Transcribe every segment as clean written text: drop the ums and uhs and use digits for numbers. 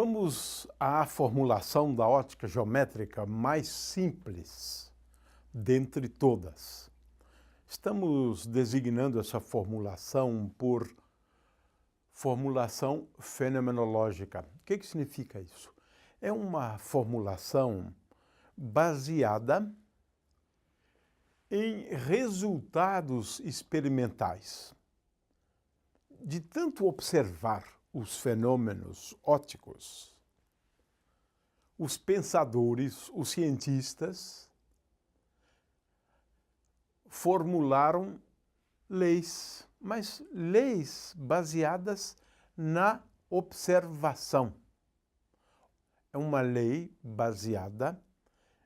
Vamos à formulação da ótica geométrica mais simples dentre todas. Estamos designando essa formulação por formulação fenomenológica. O que significa isso? É uma formulação baseada em resultados experimentais. De tanto observar os fenômenos ópticos, os pensadores, os cientistas, formularam leis, mas leis baseadas na observação. É uma lei baseada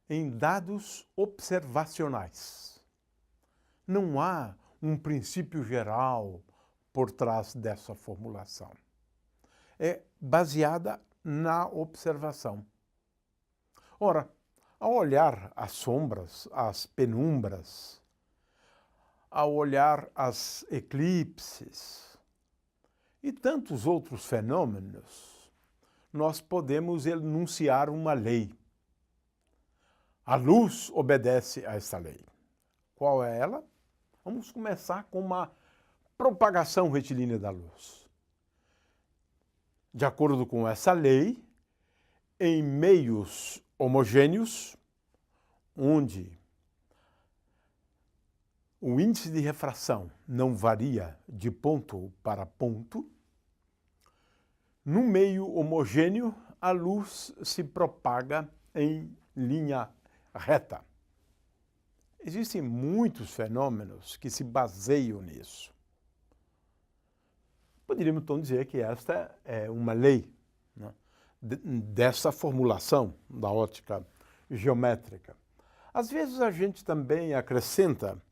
em dados observacionais. Não há um princípio geral por trás dessa formulação. É baseada na observação. Ora, ao olhar as sombras, as penumbras, ao olhar as eclipses e tantos outros fenômenos, nós podemos enunciar uma lei. A luz obedece a esta lei. Qual é ela? Vamos começar com uma propagação retilínea da luz. De acordo com essa lei, em meios homogêneos, onde o índice de refração não varia de ponto para ponto, no meio homogêneo, a luz se propaga em linha reta. Existem muitos fenômenos que se baseiam nisso. Poderíamos então dizer que esta é uma lei, né, dessa formulação da ótica geométrica. Às vezes a gente também acrescenta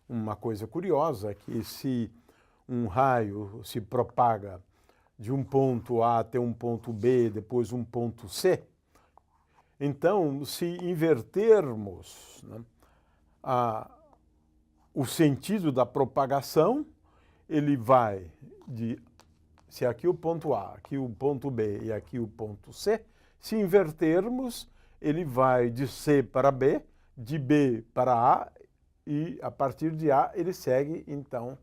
uma coisa curiosa, que se um raio se propaga de um ponto A até um ponto B, depois um ponto C, então, se invertermos, né, o sentido da propagação, ele vai se aqui o ponto A, aqui o ponto B e aqui o ponto C, se invertermos, ele vai de C para B, de B para A, e a partir de A ele segue, então,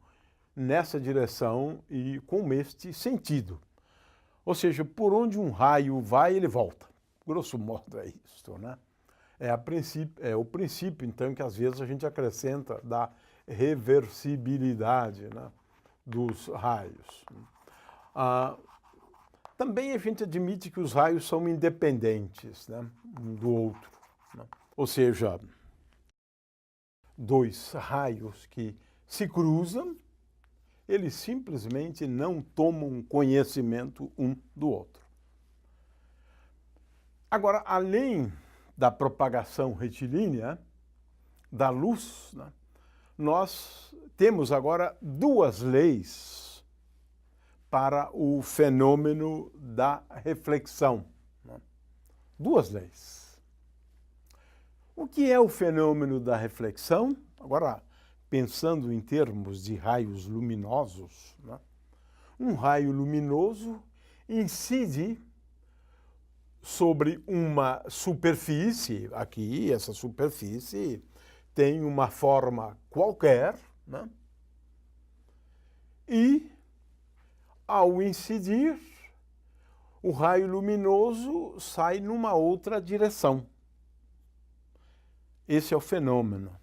nessa direção e com este sentido. Ou seja, por onde um raio vai, ele volta. Grosso modo é isso, né? É o princípio, então, que às vezes a gente acrescenta da reversibilidade, né, dos raios. Também a gente admite que os raios são independentes, né, um do outro, né? Ou seja, dois raios que se cruzam, eles simplesmente não tomam conhecimento um do outro. Agora, além da propagação retilínea da luz, né, nós temos agora duas leis para o fenômeno da reflexão, né? Duas leis. O que é o fenômeno da reflexão? Agora, pensando em termos de raios luminosos, né? Um raio luminoso incide sobre uma superfície, aqui essa superfície tem uma forma qualquer, né? E ao incidir, o raio luminoso sai numa outra direção. Esse é o fenômeno.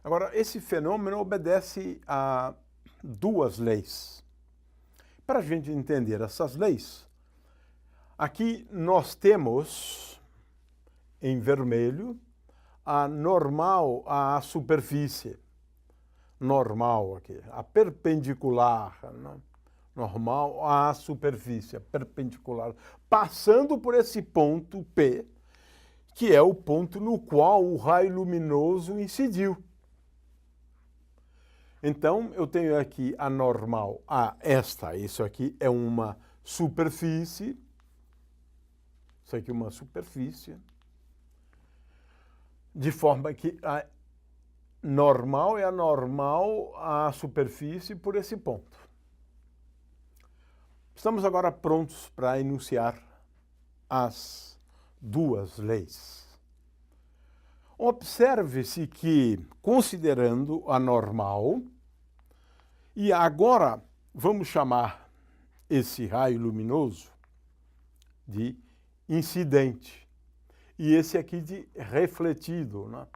Agora, esse fenômeno obedece a duas leis. Para a gente entender essas leis, aqui nós temos, em vermelho, a normal à superfície. Normal aqui, a perpendicular, né? Normal à superfície, a perpendicular, passando por esse ponto P, que é o ponto no qual o raio luminoso incidiu. Então, eu tenho aqui a normal a esta, isso aqui é uma superfície, isso aqui é uma superfície, de forma que a normal é a normal à superfície por esse ponto. Estamos agora prontos para enunciar as duas leis. Observe-se que, considerando a normal, e agora vamos chamar esse raio luminoso de incidente, e esse aqui de refletido, né?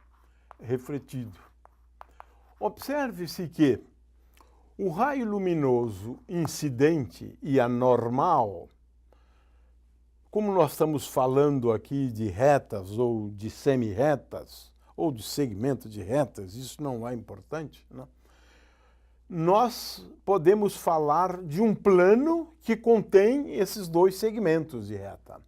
Refletido. Observe-se que o raio luminoso incidente e anormal, como nós estamos falando aqui de retas ou de semi-retas, ou de segmento de retas, isso não é importante, né? Nós podemos falar de um plano que contém esses dois segmentos de reta.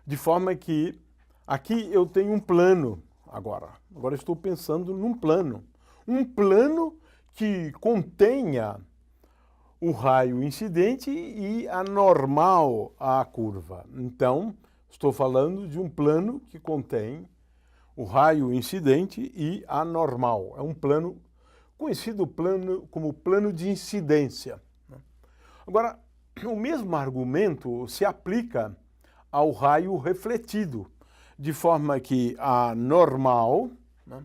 De forma que aqui eu tenho um plano agora. Agora estou pensando num plano. Um plano que contenha o raio incidente e a normal à curva. Então, estou falando de um plano que contém o raio incidente e a normal. É um plano conhecido como plano de incidência. Agora, o mesmo argumento se aplica ao raio refletido, de forma que a normal, né,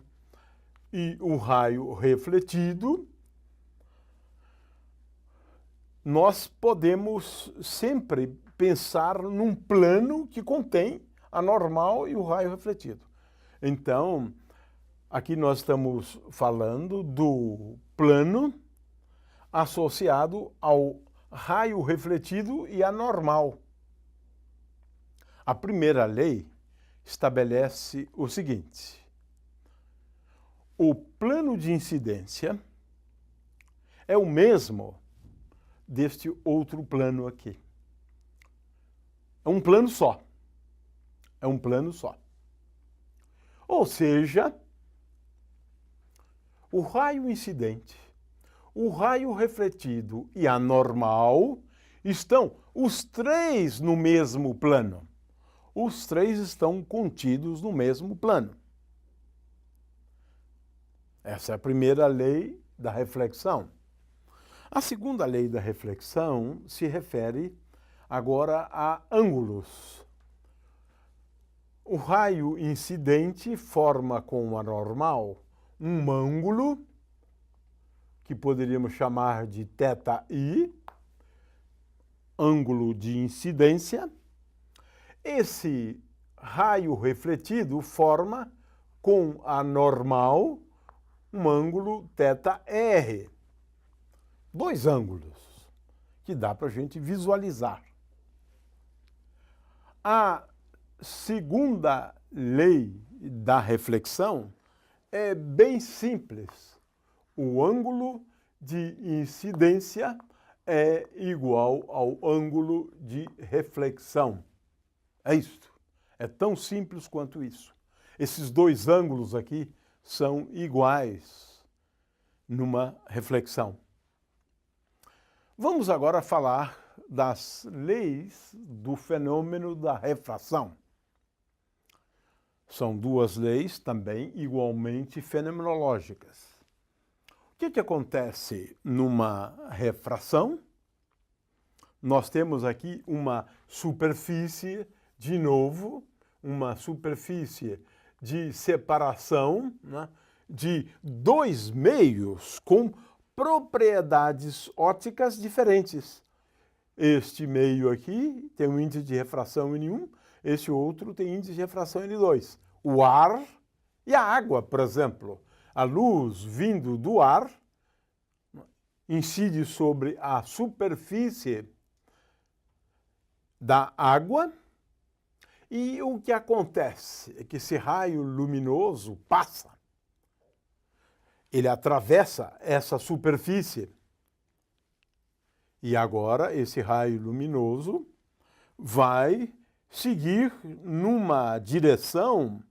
e o raio refletido, nós podemos sempre pensar num plano que contém a normal e o raio refletido. Então, aqui nós estamos falando do plano associado ao raio refletido e à normal. A primeira lei estabelece o seguinte: o plano de incidência é o mesmo deste outro plano aqui. É um plano só. É um plano só. Ou seja, o raio incidente, o raio refletido e a normal estão os três no mesmo plano. Os três estão contidos no mesmo plano. Essa é a primeira lei da reflexão. A segunda lei da reflexão se refere agora a ângulos. O raio incidente forma com a normal um ângulo, que poderíamos chamar de θi, ângulo de incidência. Esse raio refletido forma com a normal um ângulo θr. Dois ângulos que dá para a gente visualizar. A segunda lei da reflexão é bem simples. O ângulo de incidência é igual ao ângulo de reflexão. É isto. É tão simples quanto isso. Esses dois ângulos aqui são iguais numa reflexão. Vamos agora falar das leis do fenômeno da refração. São duas leis também igualmente fenomenológicas. O que acontece numa refração? Nós temos aqui uma superfície, de novo, uma superfície de separação, né, de dois meios com propriedades ópticas diferentes. Este meio aqui tem um índice de refração N1, este outro tem índice de refração N2. O ar e a água, por exemplo. A luz vindo do ar incide sobre a superfície da água e o que acontece é que esse raio luminoso passa. Ele atravessa essa superfície. E agora esse raio luminoso vai seguir numa direção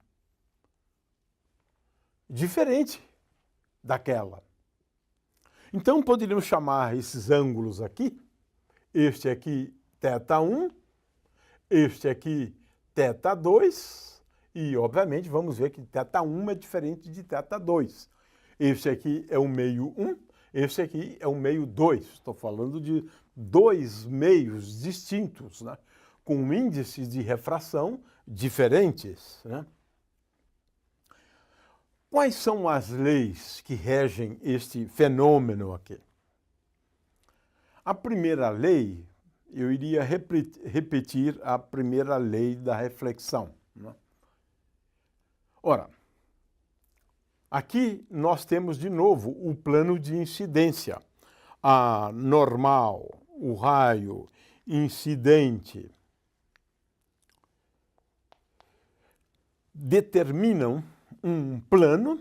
diferente daquela. Então poderíamos chamar esses ângulos aqui, este aqui θ1, este aqui θ2, e obviamente vamos ver que θ1 é diferente de θ2. Este aqui é o meio 1, este aqui é o meio 2. Estou falando de dois meios distintos, né, com índices de refração diferentes, né? Quais são as leis que regem este fenômeno aqui? A primeira lei, eu iria repetir a primeira lei da reflexão, né? Ora, aqui nós temos de novo o plano de incidência, a normal, o raio incidente, determinam um plano,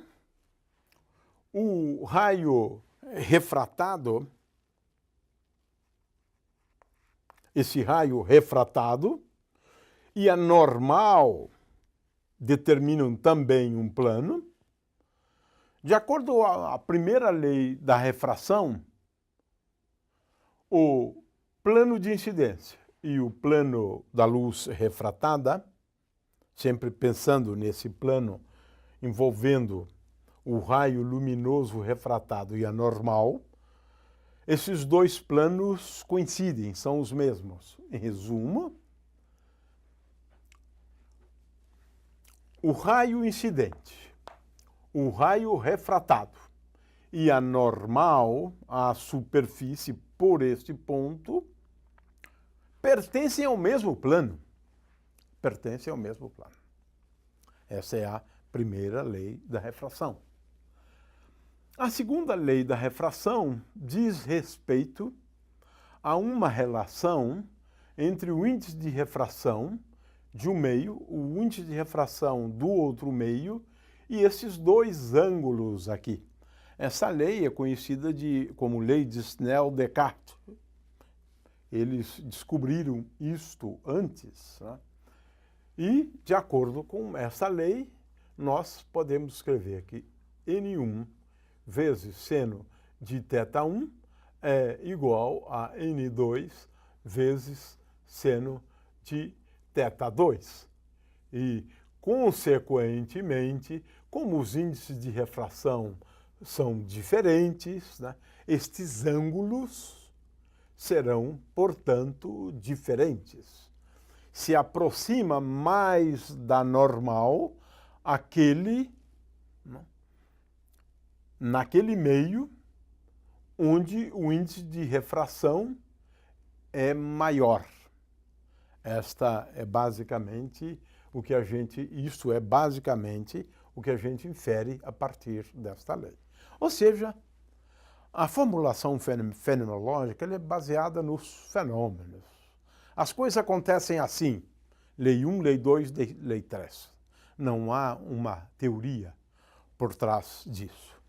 o raio refratado, esse raio refratado, e a normal determinam também um plano. De acordo com a primeira lei da refração, o plano de incidência e o plano da luz refratada, sempre pensando nesse plano envolvendo o raio luminoso refratado e a normal, esses dois planos coincidem, são os mesmos. Em resumo, o raio incidente, o raio refratado e a normal, a superfície por este ponto, pertencem ao mesmo plano. Pertencem ao mesmo plano. Essa é a primeira lei da refração. A segunda lei da refração diz respeito a uma relação entre o índice de refração de um meio, o índice de refração do outro meio e esses dois ângulos aqui. Essa lei é conhecida como lei de Snell-Descartes. Eles descobriram isto antes, né? E, de acordo com essa lei, nós podemos escrever que N1 vezes seno de θ1 é igual a N2 vezes seno de θ2. E, consequentemente, como os índices de refração são diferentes, né, estes ângulos serão, portanto, diferentes. Se aproxima mais da normal naquele meio onde o índice de refração é maior. Esta é basicamente o que a gente infere a partir desta lei. Ou seja, a formulação fenomenológica é baseada nos fenômenos. As coisas acontecem assim, lei 1, lei 2, lei 3. Não há uma teoria por trás disso.